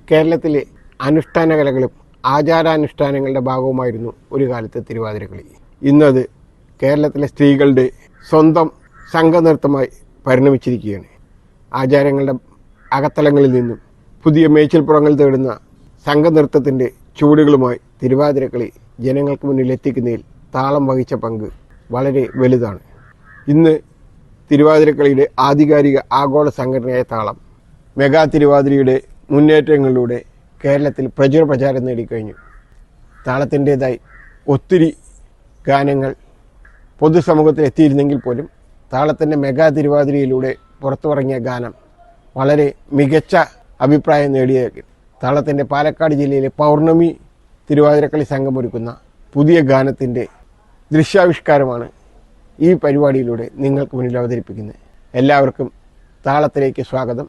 കേരളത്തിലെ അനുഷ്ഠാന കലകളും ആചാരാനുഷ്ഠാനങ്ങളുടെ ഭാഗവുമായിരുന്നു ഒരു കാലത്ത് തിരുവാതിരക്കളി. ഇന്നത് കേരളത്തിലെ സ്ത്രീകളുടെ സ്വന്തം സംഘനൃത്തമായി പരിണമിച്ചിരിക്കുകയാണ്. ആചാരങ്ങളുടെ അകത്തളങ്ങളിൽ നിന്നും പുതിയ മേച്ചിൽപ്പുറങ്ങൾ തേടുന്ന സംഘനൃത്തത്തിൻ്റെ ചുവടുകളുമായി തിരുവാതിരക്കളി ജനങ്ങൾക്ക് മുന്നിൽ എത്തിക്കുന്നതിൽ താളം വഹിച്ച പങ്ക് വളരെ വലുതാണ്. ഇന്ന് തിരുവാതിരക്കളിയുടെ ആധികാരിക ആഗോള സംഘടനയായ താളം മെഗാ തിരുവാതിരയുടെ മുന്നേറ്റങ്ങളിലൂടെ കേരളത്തിൽ പ്രചാരം നേടിക്കഴിഞ്ഞു. താളത്തിൻ്റേതായി ഒത്തിരി ഗാനങ്ങൾ പൊതുസമൂഹത്തിൽ എത്തിയിരുന്നെങ്കിൽ പോലും താളത്തിൻ്റെ മെഗാ തിരുവാതിരയിലൂടെ പുറത്തുറങ്ങിയ ഗാനം വളരെ മികച്ച അഭിപ്രായം നേടിയ താളത്തിൻ്റെ പാലക്കാട് ജില്ലയിലെ പൗർണമി തിരുവാതിരക്കളി സംഘം ഒരുക്കുന്ന പുതിയ ഗാനത്തിൻ്റെ ദൃശ്യാവിഷ്കാരമാണ് ഈ പരിപാടിയിലൂടെ നിങ്ങൾക്ക് മുന്നിൽ അവതരിപ്പിക്കുന്നത്. എല്ലാവർക്കും താളത്തിലേക്ക് സ്വാഗതം.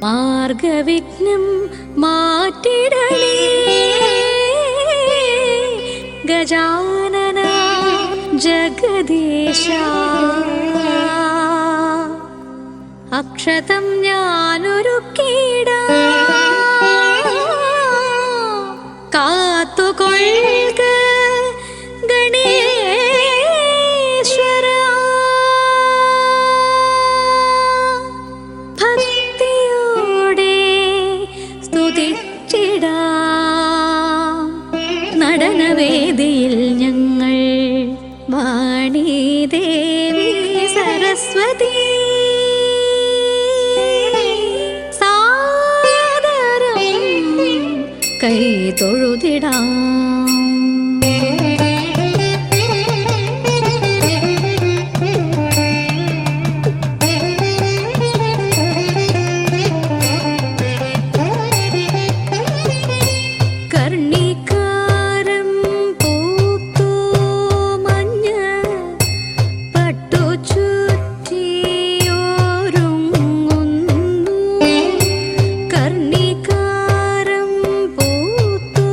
മാർഗവിഘ്നം മാറ്റിടണേ ഗജാനന ജഗദീശ. അക്ഷതം ഞാനൊരുക്കിടാം കാത്തുകൊള്ളുക ഗണേശ്വര. ഭക്തിയോടെ സ്തുതിച്ചിടാം നടനവേദിയിൽ ഞങ്ങൾ വാണി ദേവി സരസ്വതി. കൈ തൊഴുതിടാം. കർണികാരം പൂത്തു മഞ്ഞ പട്ടു ചുറ്റിയോരുങ്ങുന്നു. കർണികാരം പൂത്തു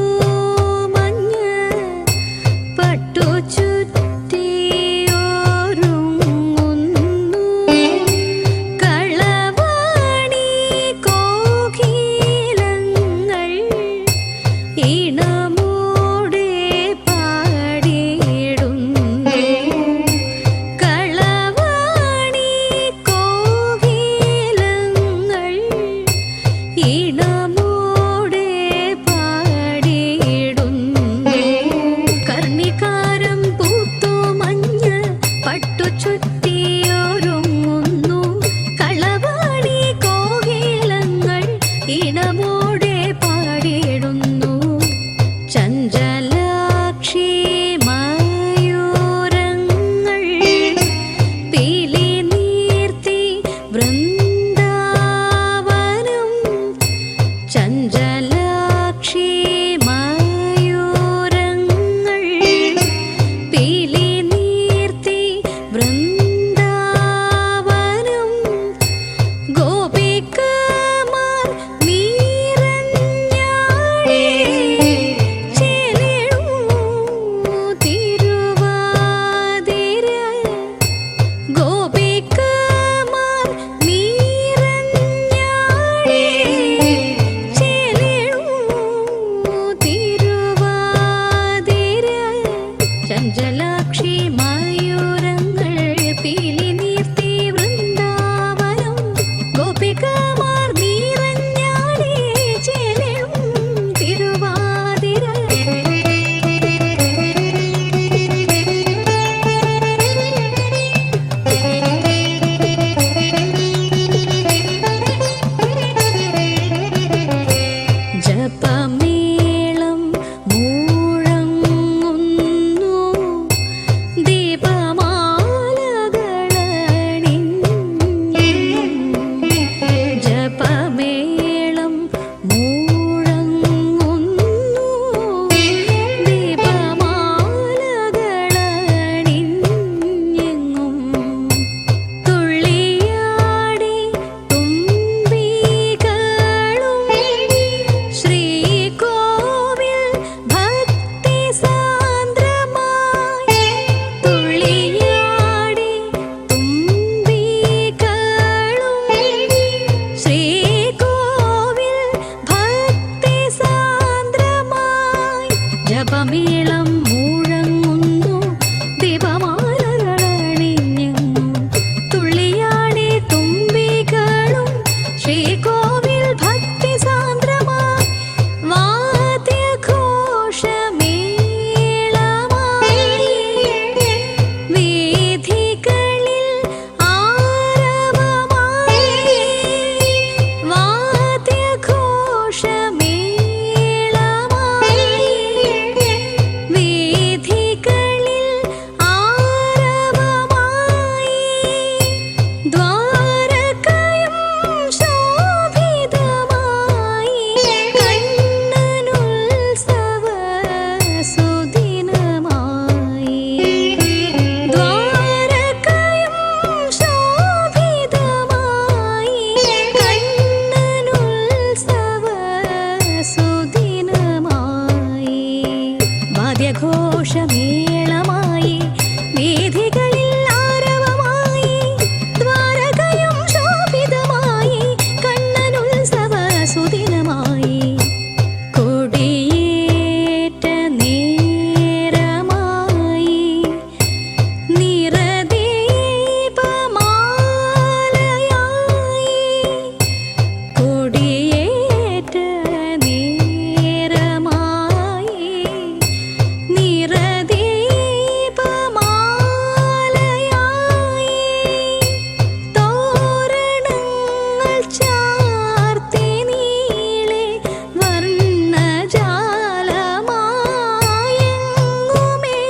മഞ്ഞ പട്ടു ചുറ്റിയോരുങ്ങുന്നു. കളവാണി കോകിലങ്ങൾ ഈണമോടെ പാടിയിടുന്നു. കളവാണി കോകിലങ്ങൾ ഈണമോടെ പാടിയിടുന്നു. കർണികാരം പൂത്തു മഞ്ഞ പട്ടു ചുറ്റിയൊരുങ്ങുന്നു. കളവാണി കോകിലങ്ങൾ ഈണമോടെ പാടിയിടുന്നു. ജപമേളം മുഴങ്ങുന്നു, ദീപമാലകളണിഞ്ഞെങ്ങും തുള്ളിയാടി തുമ്പികളും ശ്രീകോവിൽ ഭക്തി സാന്ദ്രമായി വാദ്യഘോഷമേളമായി വേദികളിൽ ആരവമായി വാദ്യഘോഷമേളമായി വേദികളിൽ ആരവമായി ദ്വാരകയും ശോഭിതമായി കണ്ണനുത്സവ സുദിനമായി ദ്വാരകയും ശോഭിതമായി കണ്ണനുത്സവ സുദിനമായി വാദ്യഘോഷമേളമായി വേദികളിൽ ആരവമായി ദ്വാരകയും ശോഭിതമായി കണ്ണനുത്സവ സുദിനമായി കൊടിയേറ്റ നേരമായി നിറദീപമാലയായി കൊടിയേറ്റ നേരമായി നിറദീപമാലയായി തോരണങ്ങൾ ചാർത്തി നീളെ വർണ്ണജാലമായെങ്ങുമേ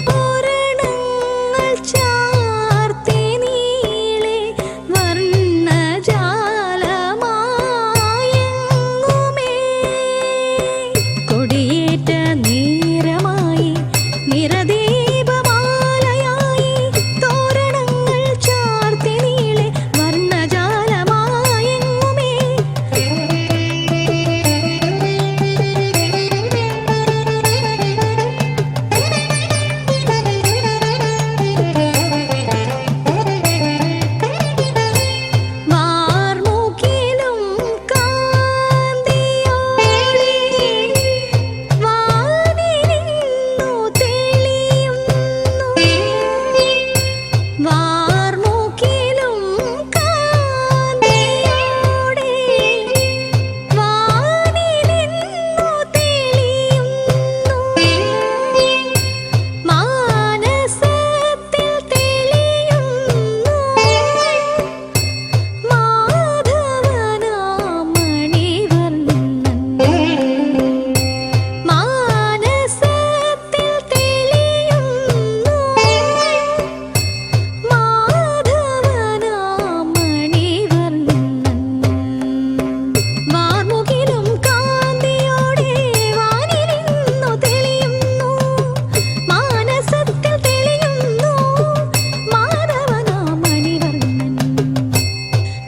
തോരണങ്ങൾ ചാർത്തി നീളെ വർണ്ണജാലമായെങ്ങുമേ കൊടിയേറ്റ നേരമായി നിറദീപമാലയായി തോരണങ്ങൾ ചാർത്തി നീളെ വർണ്ണജാലമായെങ്ങുമേ വാർമുകിലും കാന്തിയോടെ വാനിലിന്നു തെളിയുന്നു വാർമുകിലും കാന്തിയോടെ വാനിലിന്നു തെളിയുന്നു മാനസത്തിൽ തെളിയുന്നു മാധവനാമണിവർണ്ണൻ മാനസത്തിൽ തെളിയുന്നു മാധവനാമണിവർണ്ണൻ വാർമുകിലും കാന്തിയോടെ വാനിലിന്നു തെളിയുന്നു മാനസത്തിൽ തെളിയുന്നു മാധവനാമണിവർണ്ണൻ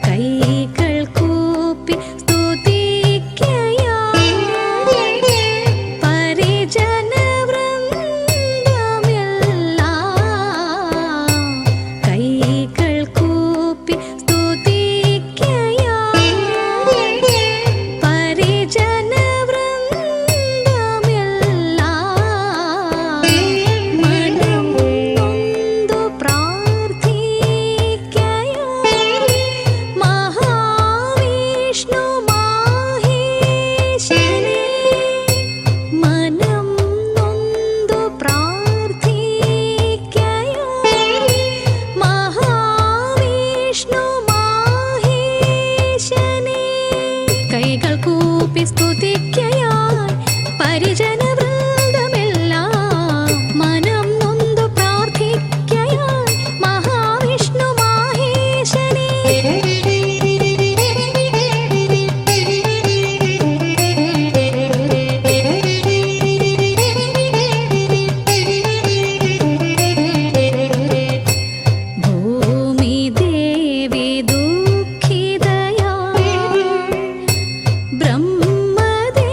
കൈകൾ കൂപ്പി സ്തുതിക്കയായി പരിജനവൃന്ദമെല്ലാം കൈകൾ കൂപ്പി സ്തുതിക്കയായി പരിജനവൃന്ദമെല്ലാം മനം നൊന്തു പ്രാർത്ഥിക്കയായി മഹാവിഷ്ണു മഹേശനെ മനം നൊന്തു പ്രാർത്ഥിക്കയായി മഹാവിഷ്ണു മഹേശനെ കൈകൾ കൂപ്പി സ്തുതിക്കയായി പരിജനവൃന്ദമെല്ലാം മനം നൊന്തു പ്രാർത്ഥിക്കയായി മഹാവിഷ്ണു മഹേശനെ ഭൂമിദേവി ദുഃഖിതയായി ബ്രഹ്മദേവനെ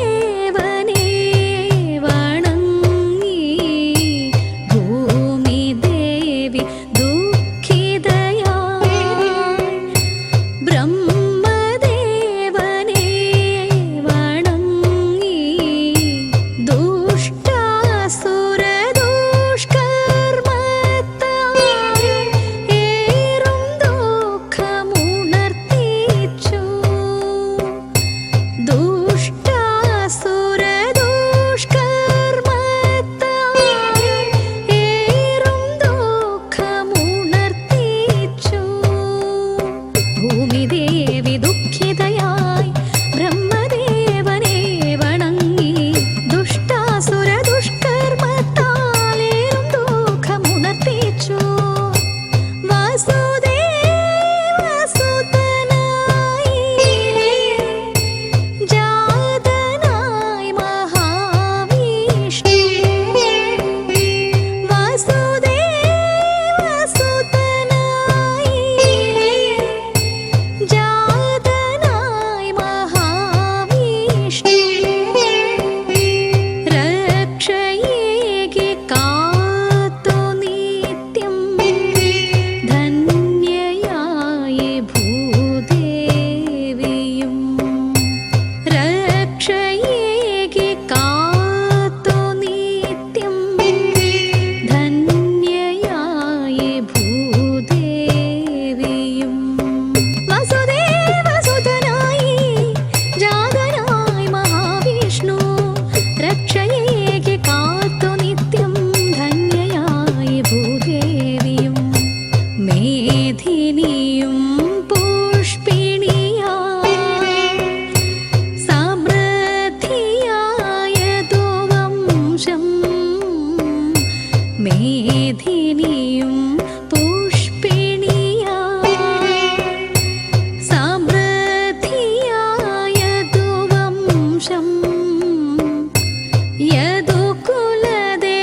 യദുകുലദേവാ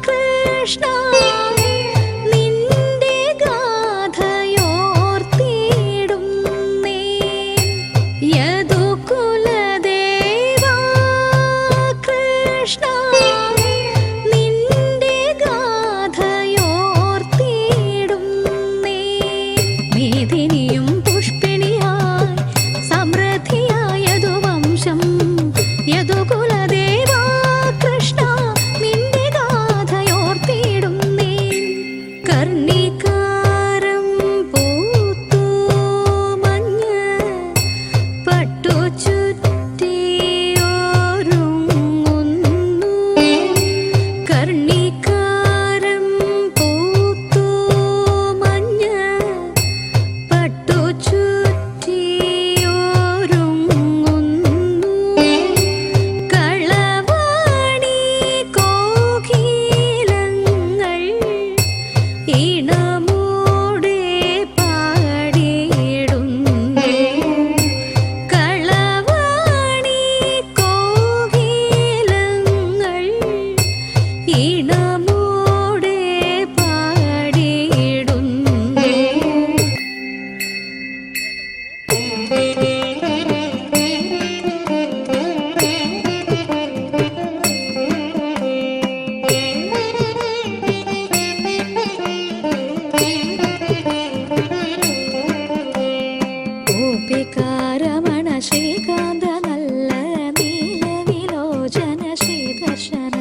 കൃഷ്ണ നിന്റെ ഗാഥയോർത്തിടുന്നേ. യദുകുലദേവാ കൃഷ്ണ നിന്റെ ഗാഥയോർത്തിടുന്നേ. മേദിനിയും പുഷ്പിണിയായി സമൃദ്ധിയായതു വംശം. യദുകുലദേവാ കൃഷ്ണ നിന്റെ ഗാഥയോർത്തിടുന്നേ. കർണികാരം പൂത്തു മഞ്ഞ പട്ടു ചുറ്റിയോരുങ്ങുന്നു. കർണികാരം പൂത്തു മഞ്ഞ പട്ടു ചുറ്റിയോരുങ്ങുന്നു. കളവാണി കോകിലങ്ങൾ ഈണമോടെ പാടിയിടുന്നു. കളവാണി കോകിലങ്ങൾ ഈണമോടെ പാടിയിടുന്നു. ഗോപികാരമണ ശ്രീകാന്ത നല്ല നീലവിലോചന ശ്രീദർശന.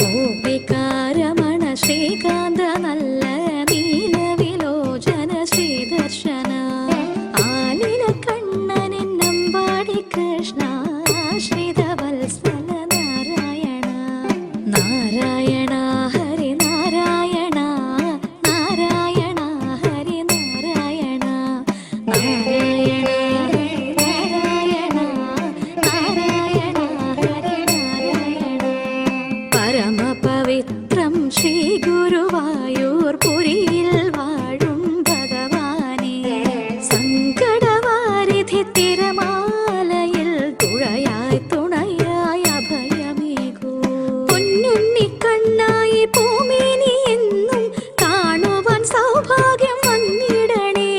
ഗോപികാരമണ ശ്രീകാന്ത നല്ല നീലവിലോചന ശ്രീദർശന. ആലില കണ്ണനിൻ നമ്പാടി കൃഷ്ണ ശ്രീധവത്സല നാരായണ. നാരായണ ഹരി നാരായണ നാരായണ ഹരി നാരായണ. നാരായണ നാരായണ നാരായണ ഹരി നാരായണ. പരമപവിത്രം ശ്രീ ഗുരുവായൂർ പുരിയിൽ വാഴും ഭഗവാനെ. സങ്കടവാരിധി തിരമാലയിൽ തുഴയായി തുണയായി അഭയമേകൂ. പൊന്നുണ്ണിക്കണ്ണായി പൂമേനി എന്നും കാണുവാൻ സൗഭാഗ്യം വന്നിടണേ.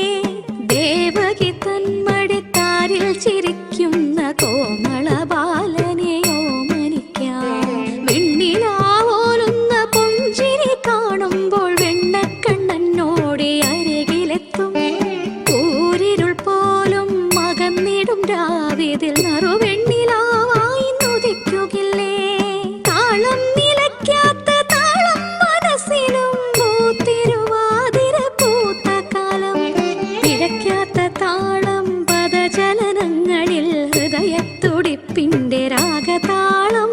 ദേവകി തന്മടിത്താരിൽ ചിരിക്കുന്ന കോമള ബാലനെ ഓമനിക്കാം. വെണ്ണിലാവോലുന്ന പുഞ്ചിരി കാണുമ്പോൾ വെണ്ണക്കണ്ണനോടെ അരികിലെത്തും. കൂരിരുൾ പോലും മകന്നിടും രാവിതിൽ നറുവെണ്ണിലാവായി നുദിക്കുകില്ലേ. താളം നിലയ്ക്കാത്ത താളം മനസ്സിലും പൂത്തിരുവാതിര പൂത്ത കാലം. പിഴയ്ക്കാത്ത താളം പദചലനങ്ങളിൽ ഹൃദയത്തുടിപ്പിന്റെ രാഗതാളം.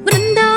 വൃന്ദാ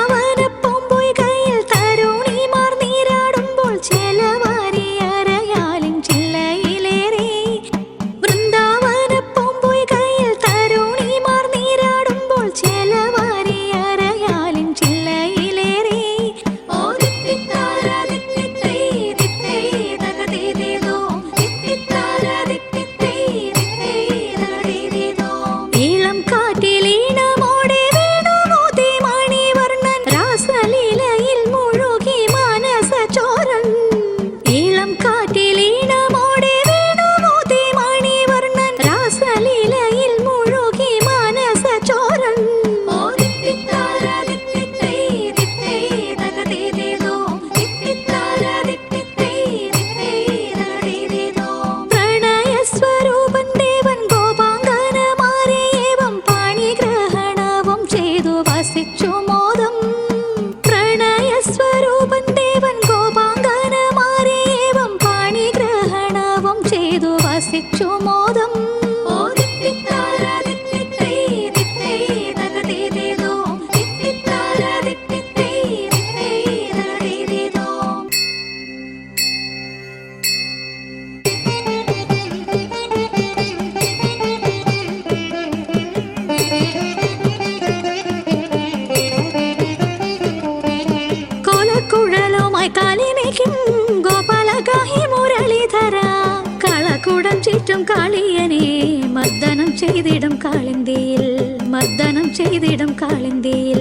വരും കാളിയനെ മർദ്ദനം ചെയ്തിടും കാളിന്തിയിൽ, മർദ്ദനം ചെയ്തിടും കാളിന്തിയിൽ.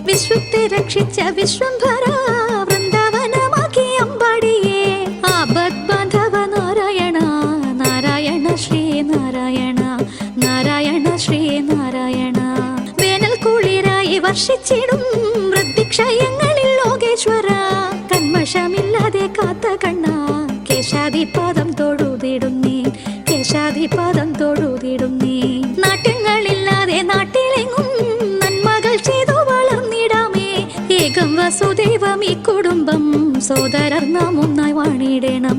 വിശ്വത്തെ രക്ഷിച്ച വിശ്വംഭര വൃന്ദാവനമാക്കി അമ്പാടിയെ ആപത് ബാന്ധവ നാരായണ, നാരായണ ശ്രീ നാരായണ, നാരായണ ശ്രീ നാരായണ. വേനൽ കുളിരായി വർഷിച്ചിടും വൃദ്ധിക്ഷയങ്ങളിൽ ലോകേശ്വര, കന്മഷമില്ലാതെ കാത്ത കണ്ണ കേശാദിപാദം തൊഴുതിടുന്നേ, കേശാദിപാദം തൊഴുതിടുന്നേ. നാട്യങ്ങളില്ലാതെ നാട്ടിലെങ്ങും നന്മകൾ ചെയ്തു വളർന്നിടാമേ. ഏകം വസുദൈവം ഈ കുടുംബം, സോദരർ നാം ഒന്നായി വാണിടണം,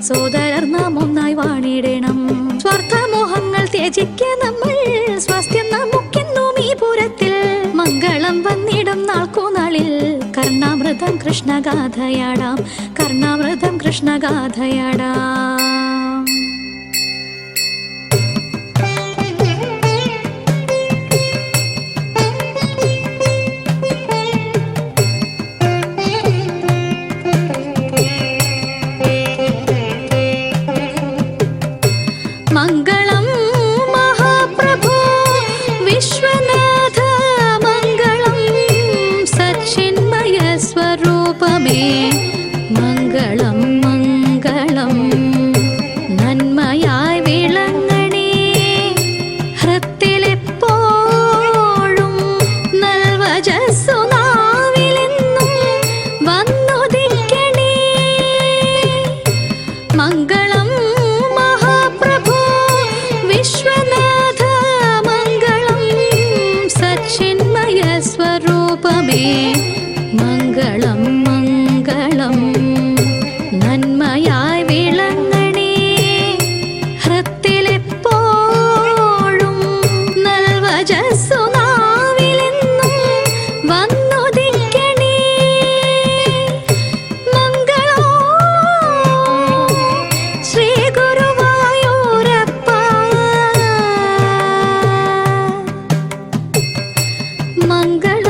സോദരർ നാം ഒന്നായി വാണിടണം. സ്വാർത്ഥമോഹങ്ങൾ ത്യജിക്ക നമ്മൾ, സ്വാസ്ഥ്യം നമുക്കെന്നും ഈ പുരത്തിൽ. മംഗളം വന്നിടും നാൾക്കുനാളിൽ കർണാമൃതം കൃഷ്ണഗാഥയാടാം, കർണാമൃതം കൃഷ്ണഗാഥയാടാം. മംഗളം മഹാപ്രഭോ വിശ്വനാഥ, മംഗളം സച്ചിന്മയ സ്വരൂപമേ, മംഗളം മംഗളം നന്മയായി വിളങ്ങണേ. ഹൃത്തിലെപ്പോഴും നൽവജസ്സു നാവിലെന്നും വന്നുദിക്കണേ. മംഗളം മഹാപ്രഭോ വിശ്വനാഥ, മംഗളം സച്ചിന്മയ സ്വരൂപമേ, മംഗളം മംഗളം നന്മയായി വിളങ്ങണേ. ഹൃത്തിലെപ്പോഴും നൽവജസ്സു നാവിലെന്നും വന്നുദിക്കണേ. മംഗളോ ശ്രീ ഗുരുവായൂരപ്പ, മംഗള